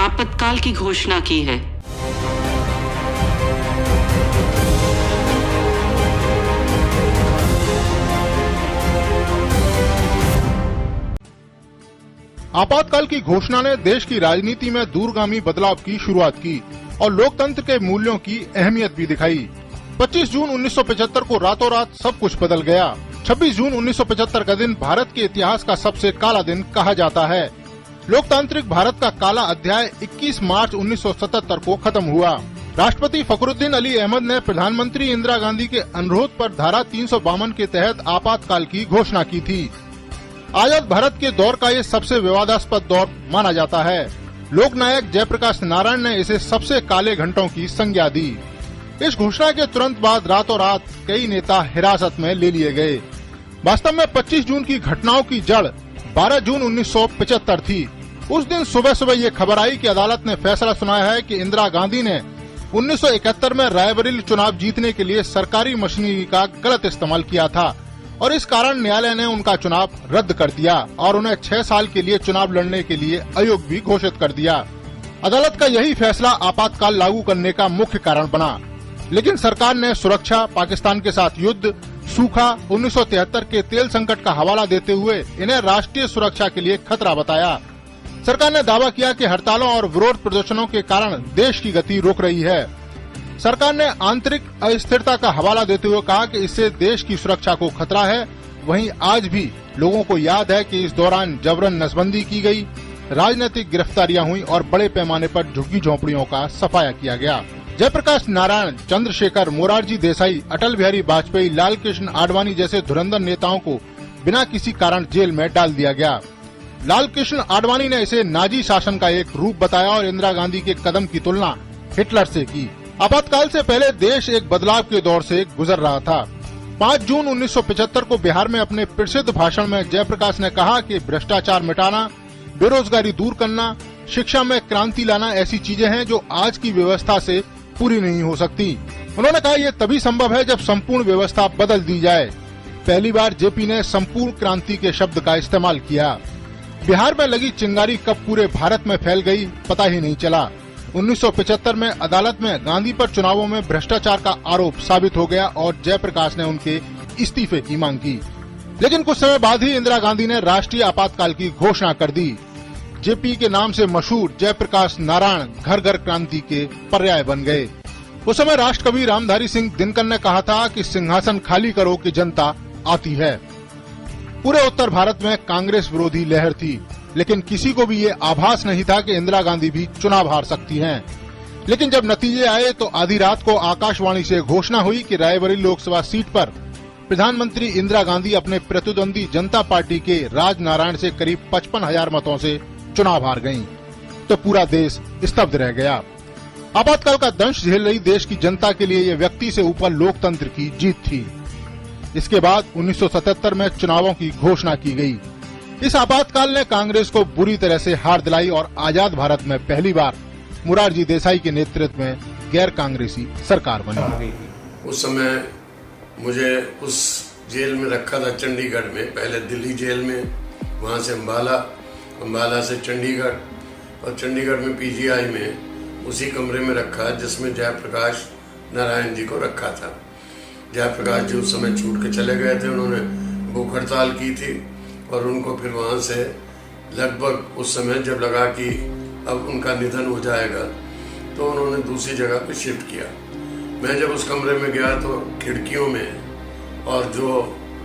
आपातकाल की घोषणा की है। आपातकाल की घोषणा ने देश की राजनीति में दूरगामी बदलाव की शुरुआत की और लोकतंत्र के मूल्यों की अहमियत भी दिखाई। 25 जून 1975 को रातों रात सब कुछ बदल गया। 26 जून 1975 का दिन भारत के इतिहास का सबसे काला दिन कहा जाता है। लोकतांत्रिक भारत का काला अध्याय 21 मार्च 1977 को खत्म हुआ। राष्ट्रपति फखरुद्दीन अली अहमद ने प्रधानमंत्री इंदिरा गांधी के अनुरोध पर धारा 352 के तहत आपातकाल की घोषणा की थी। आजाद भारत के दौर का ये सबसे विवादास्पद दौर माना जाता है। लोकनायक जयप्रकाश नारायण ने इसे सबसे काले घंटों की संज्ञा दी। इस घोषणा के तुरंत बाद रातों रात कई नेता हिरासत में ले लिए गए। वास्तव में 25 जून की घटनाओं की जड़ 12 जून 1975 थी। उस दिन सुबह सुबह ये खबर आई कि अदालत ने फैसला सुनाया है कि इंदिरा गांधी ने 1971 में रायबरेली चुनाव जीतने के लिए सरकारी मशीनरी का गलत इस्तेमाल किया था और इस कारण न्यायालय ने उनका चुनाव रद्द कर दिया और उन्हें 6 साल के लिए चुनाव लड़ने के लिए अयोग्य भी घोषित कर दिया। अदालत का यही फैसला आपातकाल लागू करने का मुख्य कारण बना, लेकिन सरकार ने सुरक्षा, पाकिस्तान के साथ युद्ध, सूखा, 1973 के तेल संकट का हवाला देते हुए इन्हें राष्ट्रीय सुरक्षा के लिए खतरा बताया। सरकार ने दावा किया कि हड़तालों और विरोध प्रदर्शनों के कारण देश की गति रोक रही है। सरकार ने आंतरिक अस्थिरता का हवाला देते हुए कहा कि इससे देश की सुरक्षा को खतरा है। वहीं आज भी लोगों को याद है कि इस दौरान जबरन नसबंदी की गई, राजनीतिक गिरफ्तारियां हुई और बड़े पैमाने पर झुग्गी झोंपड़ियों का सफाया किया गया। जयप्रकाश नारायण, चंद्रशेखर, मोरारजी देसाई, अटल बिहारी वाजपेयी, लाल कृष्ण आडवाणी जैसे धुरंधर नेताओं को बिना किसी कारण जेल में डाल दिया गया। लाल कृष्ण आडवाणी ने इसे नाजी शासन का एक रूप बताया और इंदिरा गांधी के कदम की तुलना हिटलर से की। आपातकाल से पहले देश एक बदलाव के दौर से गुजर रहा था। 5 जून 1975 को बिहार में अपने प्रसिद्ध भाषण में जयप्रकाश ने कहा कि भ्रष्टाचार मिटाना, बेरोजगारी दूर करना, शिक्षा में क्रांति लाना ऐसी चीजें हैं जो आज की व्यवस्था से पूरी नहीं हो सकती। उन्होंने कहा यह तभी संभव है जब संपूर्ण व्यवस्था बदल दी जाए। पहली बार जेपी ने संपूर्ण क्रांति के शब्द का इस्तेमाल किया। बिहार में लगी चिंगारी कब पूरे भारत में फैल गई पता ही नहीं चला। 1975 में अदालत में गांधी पर चुनावों में भ्रष्टाचार का आरोप साबित हो गया और जयप्रकाश ने उनके इस्तीफे की मांग की। लेकिन कुछ समय बाद ही इंदिरा गांधी ने राष्ट्रीय आपातकाल की घोषणा कर दी। जेपी के नाम से मशहूर जयप्रकाश नारायण घर घर क्रांति के पर्याय बन गए। उस समय राष्ट्रकवि रामधारी सिंह दिनकर ने कहा था कि सिंहासन खाली करो कि जनता आती है। पूरे उत्तर भारत में कांग्रेस विरोधी लहर थी, लेकिन किसी को भी ये आभास नहीं था कि इंदिरा गांधी भी चुनाव हार सकती हैं। लेकिन जब नतीजे आए तो आधी रात को आकाशवाणी से घोषणा हुई कि रायबरेली लोकसभा सीट पर प्रधानमंत्री इंदिरा गांधी अपने प्रतिद्वंदी जनता पार्टी के राज नारायण से करीब 55,000 मतों से चुनाव हार गयी, तो पूरा देश स्तब्ध रह गया। आपातकाल का दंश झेल रही देश की जनता के लिए ये व्यक्ति से ऊपर लोकतंत्र की जीत थी। इसके बाद 1977 में चुनावों की घोषणा की गई। इस आपातकाल ने कांग्रेस को बुरी तरह से हार दिलाई और आजाद भारत में पहली बार मोरारजी देसाई के नेतृत्व में गैर कांग्रेसी सरकार बनी। उस समय मुझे उस जेल में रखा था चंडीगढ़ में, पहले दिल्ली जेल में, वहां से अम्बाला से चंडीगढ़ और चंडीगढ़ में पीजीआई में उसी कमरे में रखा जिसमें जयप्रकाश नारायण जी को रखा था। जयप्रकाश जी उस समय छूट के चले गए थे, उन्होंने भूख हड़ताल की थी और उनको फिर वहाँ से लगभग उस समय जब लगा कि अब उनका निधन हो जाएगा तो उन्होंने दूसरी जगह पे शिफ्ट किया। मैं जब उस कमरे में गया तो खिड़कियों में और जो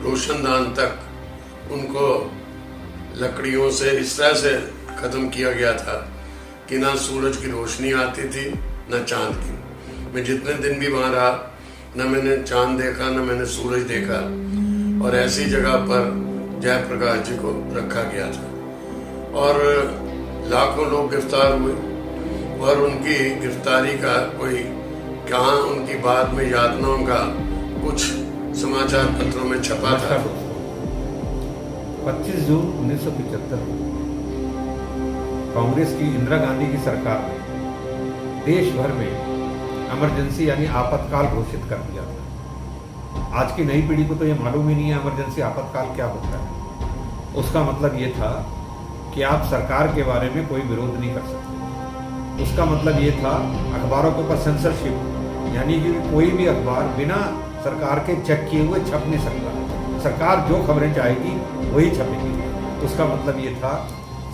रोशनदान तक उनको लकड़ियों से इस तरह से ख़त्म किया गया था कि ना सूरज की रोशनी आती थी न चाँद की। मैं जितने दिन भी वहाँ रहा न मैंने चाँद देखा न मैंने सूरज देखा और ऐसी जगह पर जयप्रकाश जी को रखा गया था और लाखों लोग गिरफ्तार हुए और उनकी गिरफ्तारी का कोई कहाँ उनकी बाद में यातनाओं का कुछ समाचार पत्रों में छपा था। 25 जून 1975 कांग्रेस की इंदिरा गांधी की सरकार ने देश भर में इमरजेंसी यानी आपातकाल घोषित कर दिया था। आज की नई पीढ़ी को तो ये मालूम ही नहीं है इमरजेंसी आपातकाल क्या होता है। उसका मतलब ये था कि आप सरकार के बारे में कोई विरोध नहीं कर सकते, उसका मतलब ये था अखबारों के ऊपर सेंसरशिप, यानी कि कोई भी अखबार बिना सरकार के चेक किए हुए छप नहीं सकता। सरकार जो खबरें चाहेगी वही छपेगी। उसका मतलब ये था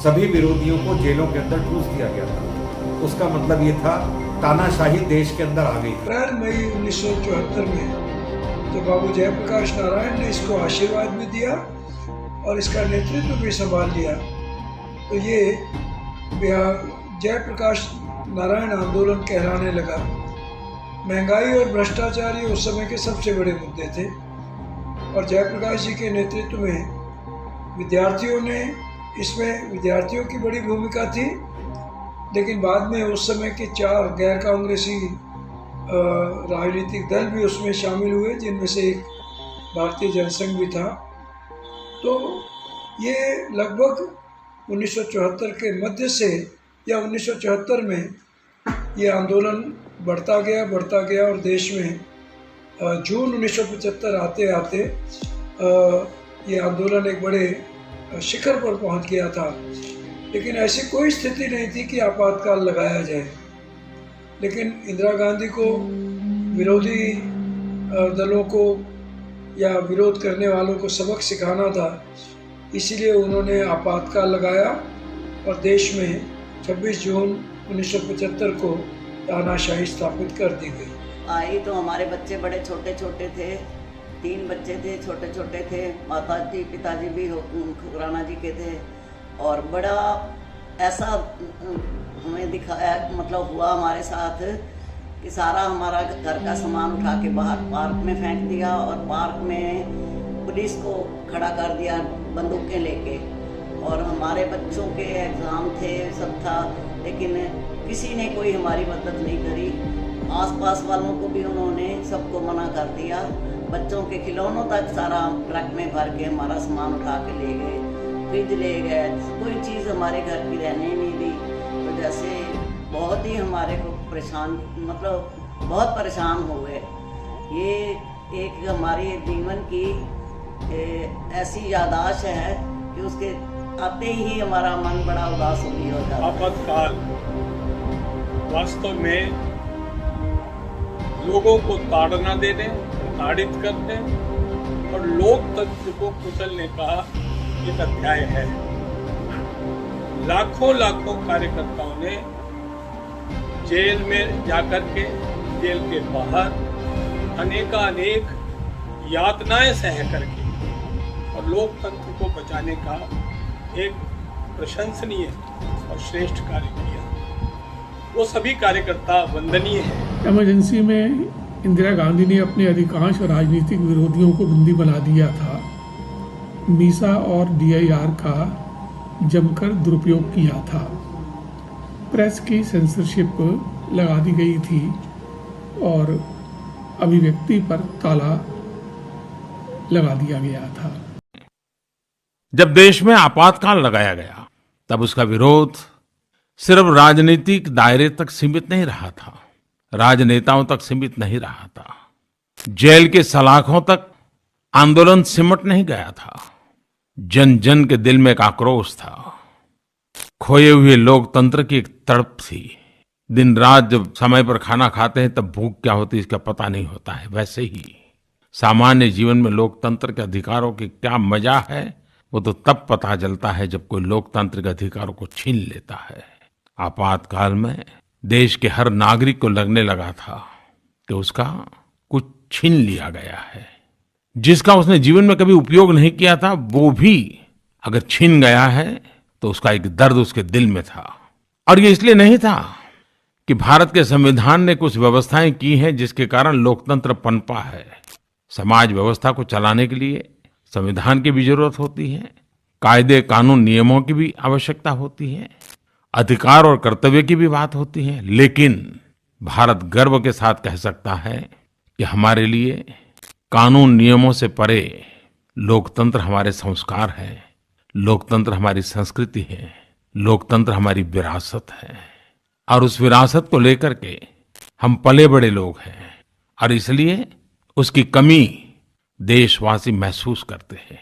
सभी विरोधियों को जेलों के अंदर ठूस दिया गया था। उसका मतलब ये था तानाशाही देश के अंदर आ गई थी। 4 मई 1974 में तो बाबू जयप्रकाश नारायण ने इसको आशीर्वाद भी दिया और इसका नेतृत्व भी संभाल लिया। तो ये जयप्रकाश नारायण आंदोलन कहलाने लगा। महंगाई और भ्रष्टाचार ये उस समय के सबसे बड़े मुद्दे थे और जयप्रकाश जी के नेतृत्व में विद्यार्थियों की बड़ी भूमिका थी। लेकिन बाद में उस समय के 4 गैर कांग्रेसी राजनीतिक दल भी उसमें शामिल हुए, जिनमें से एक भारतीय जनसंघ भी था। तो ये लगभग 1974 के मध्य से या 1974 में ये आंदोलन बढ़ता गया और देश में जून 1975 आते आते ये आंदोलन एक बड़े शिखर पर पहुंच गया था। लेकिन ऐसी कोई स्थिति नहीं थी कि आपातकाल लगाया जाए। लेकिन इंदिरा गांधी को विरोधी दलों को या विरोध करने वालों को सबक सिखाना था, इसीलिए उन्होंने आपातकाल लगाया और देश में 26 जून 1975 को तानाशाही स्थापित कर दी गई। आई तो हमारे बच्चे बड़े छोटे छोटे थे, 3 बच्चे थे, छोटे छोटे थे। माता जी पिताजी भी खुराना जी के थे और बड़ा ऐसा हमें दिखाया, मतलब हुआ हमारे साथ कि सारा हमारा घर का सामान उठा के बाहर पार्क में फेंक दिया और पार्क में पुलिस को खड़ा कर दिया बंदूकें लेके। और हमारे बच्चों के एग्ज़ाम थे, सब था, लेकिन किसी ने कोई हमारी मदद नहीं करी। आसपास वालों को भी उन्होंने सबको मना कर दिया। बच्चों के खिलौनों तक सारा ट्रक में भर के हमारा सामान उठा के ले गए, फ्रिज ले गए, कोई चीज़ हमारे घर की रहने नहीं दी। तो जैसे बहुत ही हमारे को परेशान, मतलब बहुत परेशान हो गए। ये एक हमारी जीवन की ऐसी याददाश्त है कि उसके आते ही हमारा मन बड़ा उदास हो जाता है। आपातकाल वास्तव में लोगों को ताड़ना देने, ताड़ित करने और लोकतंत्र को कुचलने का एक अध्याय है। लाखों कार्यकर्ताओं ने जेल में जाकर के, जेल के बाहर अनेक यातनाएं सह करके और लोकतंत्र को बचाने का एक प्रशंसनीय और श्रेष्ठ कार्य किया। वो सभी कार्यकर्ता वंदनीय हैं। इमरजेंसी में इंदिरा गांधी ने अपने अधिकांश राजनीतिक विरोधियों को बंदी बना दिया था। मीसा और DIR का जमकर दुरुपयोग किया था। प्रेस की सेंसरशिप लगा दी गई थी और अभिव्यक्ति पर ताला लगा दिया गया था। जब देश में आपातकाल लगाया गया तब उसका विरोध सिर्फ राजनीतिक दायरे तक सीमित नहीं रहा था, राजनेताओं तक सीमित नहीं रहा था, जेल के सलाखों तक आंदोलन सिमट नहीं गया था। जन जन के दिल में एक आक्रोश था, खोए हुए लोकतंत्र की एक तड़प थी। दिन रात जब समय पर खाना खाते हैं तब भूख क्या होती है इसका पता नहीं होता है, वैसे ही सामान्य जीवन में लोकतंत्र के अधिकारों की क्या मजा है वो तो तब पता चलता है जब कोई लोकतांत्रिक अधिकारों को छीन लेता है। आपातकाल में देश के हर नागरिक को लगने लगा था कि उसका कुछ छीन लिया गया है। जिसका उसने जीवन में कभी उपयोग नहीं किया था वो भी अगर छीन गया है तो उसका एक दर्द उसके दिल में था। और ये इसलिए नहीं था कि भारत के संविधान ने कुछ व्यवस्थाएं की हैं जिसके कारण लोकतंत्र पनपा है। समाज व्यवस्था को चलाने के लिए संविधान की भी जरूरत होती है, कायदे कानून नियमों की भी आवश्यकता होती है, अधिकार और कर्तव्य की भी बात होती है। लेकिन भारत गर्व के साथ कह सकता है कि हमारे लिए कानून नियमों से परे लोकतंत्र हमारे संस्कार है, लोकतंत्र हमारी संस्कृति है, लोकतंत्र हमारी विरासत है। और उस विरासत को लेकर के हम पले बड़े लोग हैं और इसलिए उसकी कमी देशवासी महसूस करते हैं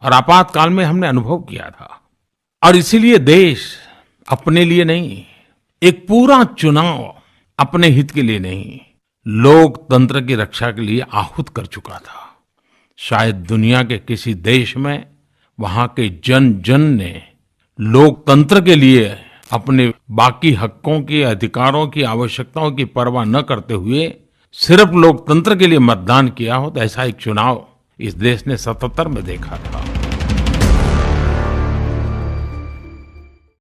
और आपातकाल में हमने अनुभव किया था। और इसीलिए देश अपने लिए नहीं, एक पूरा चुनाव अपने हित के लिए नहीं, लोकतंत्र की रक्षा के लिए आहूत कर चुका था। शायद दुनिया के किसी देश में वहां के जन जन ने लोकतंत्र के लिए अपने बाकी हकों की, अधिकारों की, आवश्यकताओं की परवाह न करते हुए सिर्फ लोकतंत्र के लिए मतदान किया हो, तो ऐसा एक चुनाव इस देश ने 77 में देखा था।